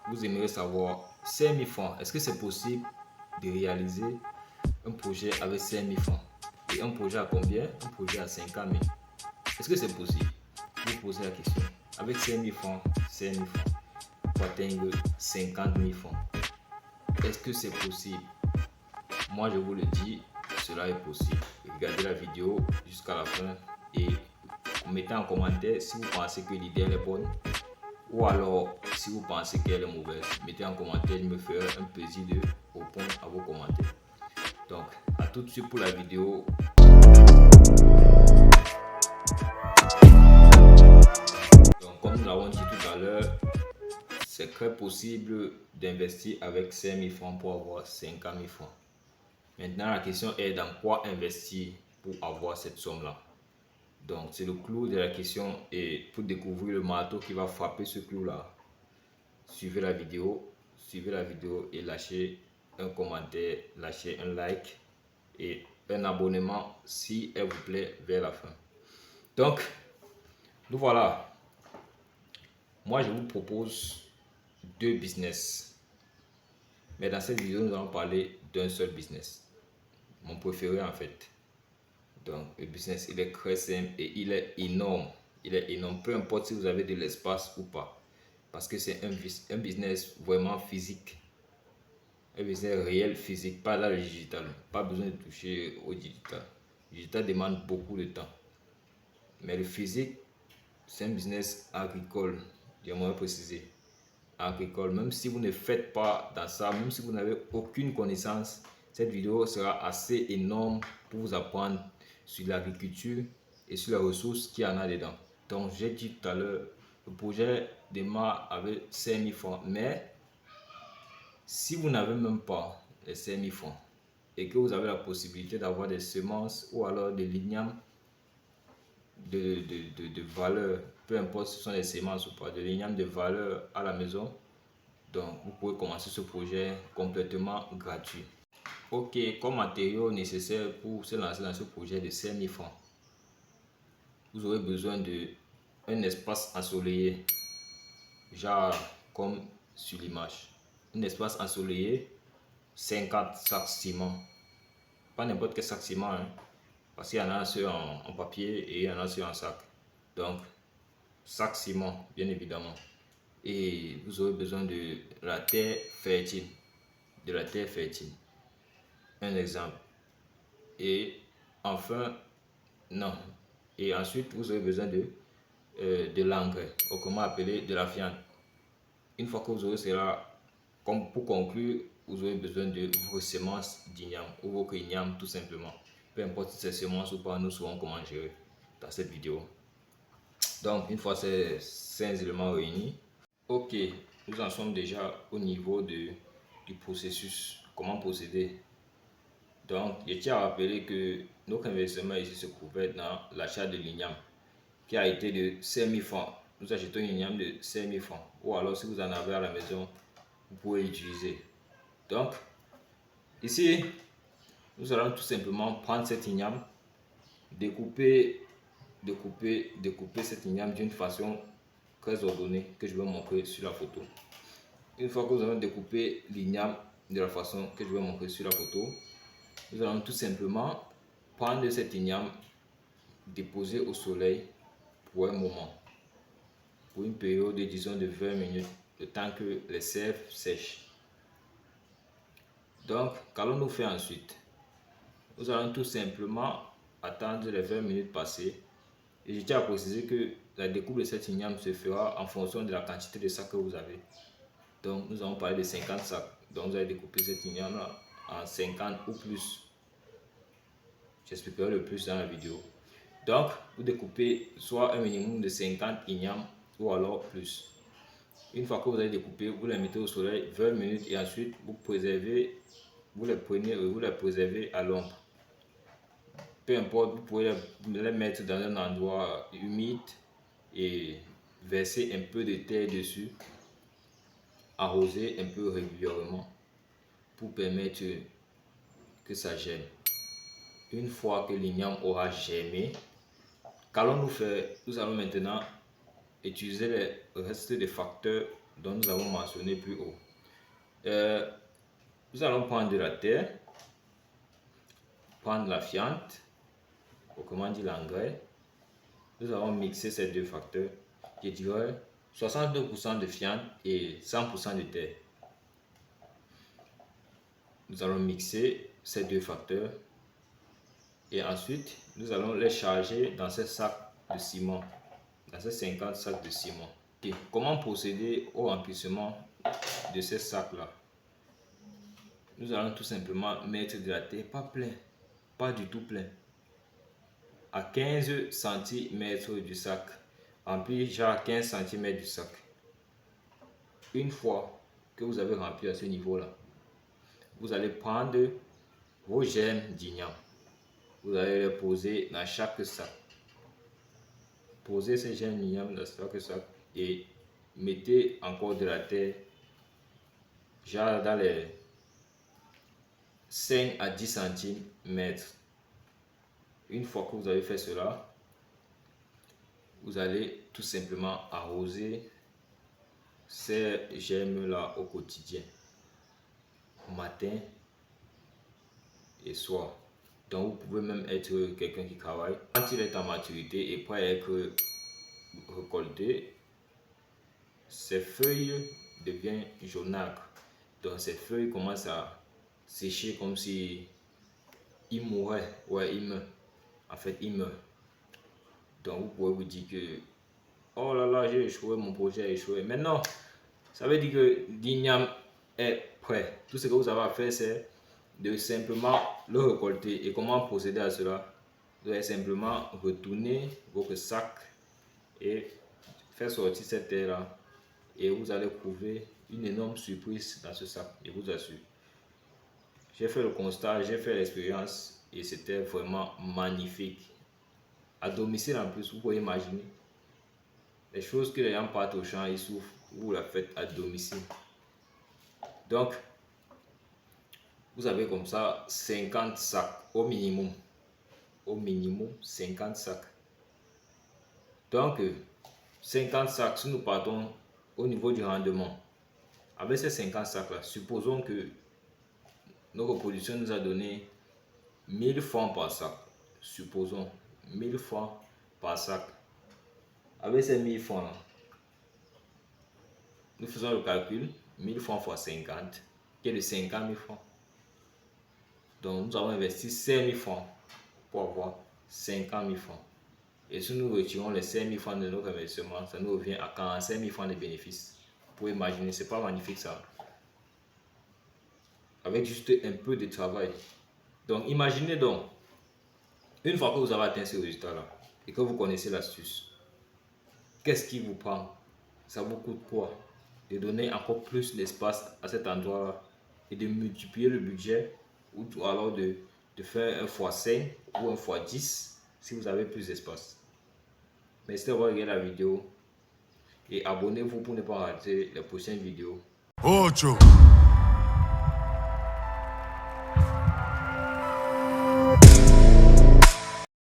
vous aimeriez savoir 5 000 francs. Est-ce que c'est possible de réaliser un projet avec 5 000 francs? Et un projet à combien? Un projet à 50 000. Est-ce que c'est possible? Vous posez la question. Avec 5 000 francs, 5 000 francs, pour atteindre 50 000 francs. Est-ce que c'est possible? Moi, je vous le dis, cela est possible. Regardez la vidéo jusqu'à la fin et mettez en commentaire si vous pensez que l'idée est bonne ou alors si vous pensez qu'elle est mauvaise. Mettez en commentaire, il me ferait un plaisir de répondre à vos commentaires. Donc, à tout de suite pour la vidéo. Donc, comme nous l'avons dit tout à l'heure, c'est très possible d'investir avec 5 000 francs pour avoir 50 000 francs. Maintenant, la question est dans quoi investir pour avoir cette somme-là. Donc, c'est le clou de la question et pour découvrir le marteau qui va frapper ce clou-là, suivez la vidéo et lâchez un commentaire, lâchez un like et un abonnement si elle vous plaît vers la fin. Donc, nous voilà. Moi, je vous propose deux business. Mais dans cette vidéo, nous allons parler d'un seul business. Mon préféré en fait. Donc, le business, il est très simple et il est énorme. Il est énorme, peu importe si vous avez de l'espace ou pas. Parce que c'est un business vraiment physique. Un business réel, physique, pas là le digital. Pas besoin de toucher au digital. Le digital demande beaucoup de temps. Mais le physique, c'est un business agricole. J'aimerais préciser. Agricole. Même si vous ne faites pas dans ça, même si vous n'avez aucune connaissance, cette vidéo sera assez énorme pour vous apprendre sur l'agriculture et sur les ressources qu'il y en a dedans. Donc, j'ai dit tout à l'heure, le projet démarre avec 5 000 francs. Mais si vous n'avez même pas les 5 000 francs et que vous avez la possibilité d'avoir des semences ou alors des lignames de valeur, peu importe si ce sont des semences ou pas, de lignames de valeur à la maison, donc vous pouvez commencer ce projet complètement gratuit. Ok, comme matériaux nécessaires pour se lancer dans ce projet de 5 000 francs, vous aurez besoin d'un espace ensoleillé, genre comme sur l'image. Un espace ensoleillé, 50 sacs ciment. Pas n'importe quel sac ciment, hein, parce qu'il y en a ceux en papier et il y en a ceux en sac. Donc, sac ciment, bien évidemment. Et vous aurez besoin de la terre fertile. De la terre fertile. Un exemple. Et enfin, non. Et ensuite, vous aurez besoin de l'engrais, autrement appelé de la viande. Une fois que vous aurez cela, comme pour conclure, vous aurez besoin de vos semences d'igname ou vos ignames tout simplement. Peu importe si c'est semences ou pas, nous saurons comment gérer dans cette vidéo. Donc, une fois ces 5 éléments réunis, ok, nous en sommes déjà au niveau du processus, comment procéder. Donc, je tiens à rappeler que notre investissement ici se trouvait dans l'achat de l'igname qui a été de 5 000 francs. Nous achetons une igname de 5 000 francs. Ou alors, si vous en avez à la maison, vous pouvez l'utiliser. Donc, ici, nous allons tout simplement prendre cette igname, découper cette igname d'une façon très ordonnée que je vais montrer sur la photo. Une fois que vous avez découpé l'igname de la façon que je vais montrer sur la photo, nous allons tout simplement prendre cette igname, déposer au soleil pour un moment, pour une période disons de 20 minutes, le temps que les sèves sèchent. Donc, qu'allons-nous faire ensuite? Nous allons tout simplement attendre les 20 minutes passées. Et je tiens à préciser que la découpe de cette igname se fera en fonction de la quantité de sacs que vous avez. Donc, nous allons parler de 50 sacs. Donc, vous allez découper cette igname en 50 ou plus. J'expliquerai le plus dans la vidéo. Donc, vous découpez soit un minimum de 50 ignames ou alors plus. Une fois que vous avez découpé, vous les mettez au soleil 20 minutes et ensuite vous les prenez et vous les préservez à l'ombre. Peu importe, vous pouvez les mettre dans un endroit humide et verser un peu de terre dessus, arroser un peu régulièrement pour permettre que ça germe. Une fois que l'igname aura germé, qu'allons-nous faire? Nous allons maintenant utiliser les restes des facteurs dont nous avons mentionné plus haut. Nous allons prendre de la terre, prendre la fiente, autrement dit l'engrais. Nous allons mixer ces deux facteurs, je dirais 62% de fiente et 100% de terre. Nous allons mixer ces deux facteurs et ensuite nous allons les charger dans ces sacs de ciment, dans ces 50 sacs de ciment. Et comment procéder au remplissement de ces sacs là? Nous allons tout simplement mettre de la terre, pas plein, pas du tout plein, à 15 cm du sac, rempli genre 15 cm du sac. Une fois que vous avez rempli à ce niveau là, vous allez prendre vos germes d'igname, vous allez les poser dans chaque sac. Posez ces germes d'igname dans chaque sac et mettez encore de la terre, genre dans les 5 à 10 cm. Une fois que vous avez fait cela, vous allez tout simplement arroser ces germes là au quotidien, matin et soir. Donc vous pouvez même être quelqu'un qui travaille. Quand il est en maturité et prêt à être récolté, ces feuilles deviennent jaunâtres. Donc ces feuilles commencent à sécher comme si il mourrait. Ouais, il meurt. En fait, il meurt. Donc vous pouvez vous dire que oh là là, j'ai échoué, mon projet a échoué. Mais non, ça veut dire que l'igname est prêt. Tout ce que vous avez à faire, c'est de simplement le récolter. Et comment procéder à cela? Vous allez simplement retourner votre sac et faire sortir cette terre là. Et vous allez trouver une énorme surprise dans ce sac, je vous assure. J'ai fait le constat, j'ai fait l'expérience et c'était vraiment magnifique. À domicile en plus, vous pouvez imaginer les choses que les gens partent au champ, ils souffrent, vous la faites à domicile. Donc, vous avez comme ça 50 sacs au minimum. Au minimum 50 sacs. Donc, 50 sacs, si nous partons au niveau du rendement, avec ces 50 sacs là, supposons que notre production nous a donné 1000 francs par sac. Supposons 1000 francs par sac. Avec ces 1000 francs là, nous faisons le calcul, 1000 francs fois 50, qui est de 50 000 francs. Donc nous avons investi 5 000 francs pour avoir 50 000 francs. Et si nous retirons les 5 000 francs de notre investissement, ça nous revient à 45 000 francs de bénéfices. Vous pouvez imaginer, c'est pas magnifique ça? Avec juste un peu de travail. Donc imaginez donc, une fois que vous avez atteint ce résultat-là et que vous connaissez l'astuce, qu'est-ce qui vous prend? Ça vous coûte quoi? De donner encore plus d'espace à cet endroit-là et de multiplier le budget ou alors de faire un x5 ou un x10 si vous avez plus d'espace. Merci d'avoir regardé la vidéo et abonnez-vous pour ne pas rater les prochaines vidéos. Ocho.